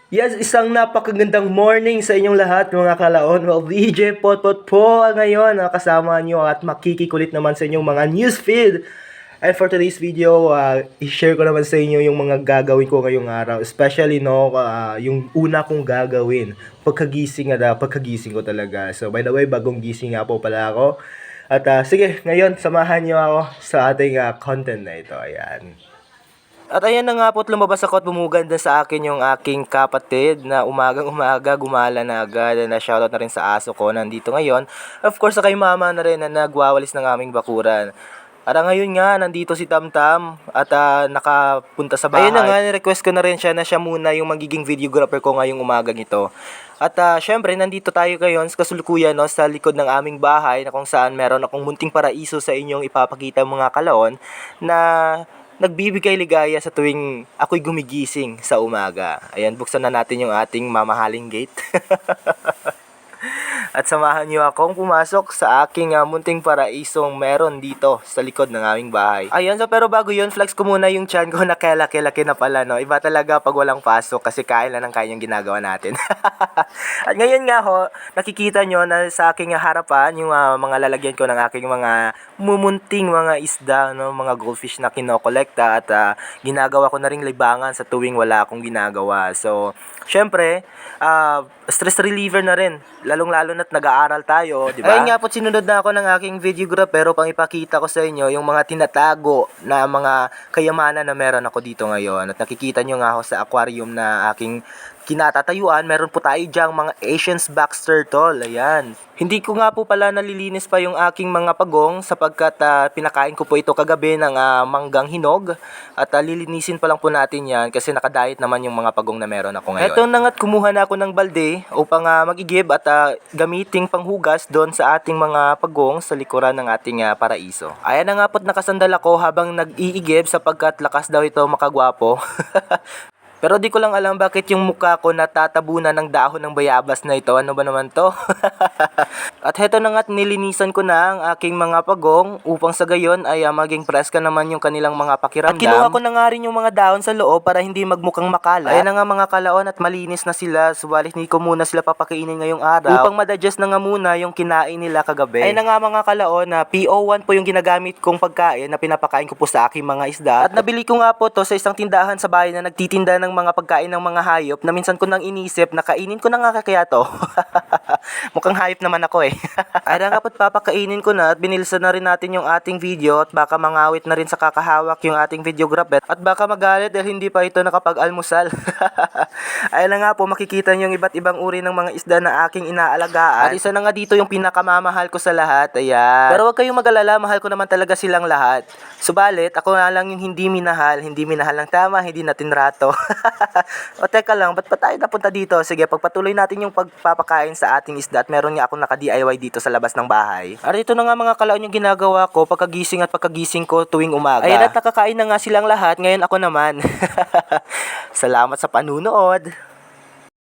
Yes, isang napakagandang morning sa inyong lahat mga kalaon. Well, DJ Potpot po ngayon kasama nyo at makikikulit naman sa inyong mga newsfeed. And for today's video, i-share ko naman sa inyo yung mga gagawin ko ngayong araw. Especially yung una kong gagawin pagkagising ko talaga. So by the way, bagong gising nga po pala ako. At sige, ngayon samahan nyo ako sa ating content na ito. Ayan. At ayan na nga po't lumabas ako at bumuganda sa akin yung aking kapatid na umagang-umaga gumala na agad na shoutout na rin sa aso ko nandito ngayon. Of course, sa kay mama na rin na nagwawalis ng aming bakuran. At ngayon nga, nandito si Tamtam at nakapunta sa bahay. Ayun na nga, request ko na rin siya na siya muna yung magiging videographer ko ngayong umagang ito. At syempre, nandito tayo ngayon sa kasulukuyan no, sa likod ng aming bahay na kung saan meron akong munting paraiso sa inyong ipapakita mga kalaon na nagbibigay ligaya sa tuwing ako'y gumigising sa umaga. Ayan, buksan na natin yung ating mamahaling gate. At samahan niyo akong pumasok sa aking munting paraisong meron dito sa likod ng aming bahay. Ayun, so pero bago yun, flex ko muna yung chan ko na kalaki-laki na pala, no? Iba talaga pag walang pasok kasi kain lang ng kain yung ginagawa natin. At ngayon nga ho, nakikita nyo na sa aking harapan yung mga lalagyan ko ng aking mga mumunting mga isda, no? Mga goldfish na kinokolekta at ginagawa ko na ring libangan sa tuwing wala akong ginagawa. So, syempre, stress reliever na rin, lalong-lalo na't nag-aaral tayo, di ba? Ayun nga po, sinunod na ako ng aking videograph pero pang ipakita ko sa inyo yung mga tinatago na mga kayamanan na meron ako dito ngayon. At nakikita nyo nga ako sa aquarium na aking kinatatayuan, meron po tayo dyang mga Asian's box turtle. Ayan. Hindi ko nga po pala nalilinis pa yung aking mga pagong sapagkat pinakain ko po ito kagabi ng manggang hinog. At lilinisin pa lang po natin yan kasi nakadiet naman yung mga pagong na meron ako ngayon. Eto na nga't kumuha na ako ng balde upang mag-igib at gamiting panghugas doon sa ating mga pagong sa likuran ng ating paraiso. Ayan na nga po't nakasandal ako habang nag-iigib sapagkat lakas daw ito makagwapo. Pero di ko lang alam bakit yung mukha ko natatabunan ng dahon ng bayabas na ito. Ano ba naman to? At heto na nga't nilinisan ko na ang aking mga pagong upang sa gayon ay maging preska naman yung kanilang mga pakiramdam. At kinuha ko na nga rin yung mga dahon sa loob para hindi magmukhang makala. Ayan na nga mga kalaon at malinis na sila. Subalit hindi ko muna sila papakainin ngayong araw upang madigest na nga muna yung kinain nila kagabi. Ayan na nga mga kalaon na PO1 po yung ginagamit kong pagkain na pinapakain ko po sa aking mga isda. At nabili ko nga po to sa isang tindahan sa bahay na nagtitinda ng mga pagkain ng mga hayop na minsan ko nang inisip na kainin ko na nga kaya to. Mukhang hayop naman ako eh. Ay nga po't papakainin ko na at binilsan na rin natin yung ating video at baka mangawit na rin sa kakahawak yung ating videographer at baka magalit dahil hindi pa ito nakapag-almusal. Ay na nga po, makikita nyo yung iba't ibang uri ng mga isda na aking inaalagaan. At isa na nga dito yung pinakamamahal ko sa lahat. Ayan. Pero wag kayong mag-alala, mahal ko naman talaga silang lahat. Subalit, ako na lang yung hindi minahal ng tama, hindi natin rato. O teka lang, ba't pa tayo napunta dito? Sige, pagpatuloy natin yung pagpapakain sa ating isda at meron nga akong naka-DIY dito sa labas ng bahay. At ito na nga mga kalaon yung ginagawa ko pagkagising ko tuwing umaga. Ayan at nakakain na nga silang lahat, ngayon ako naman. Salamat sa panunood.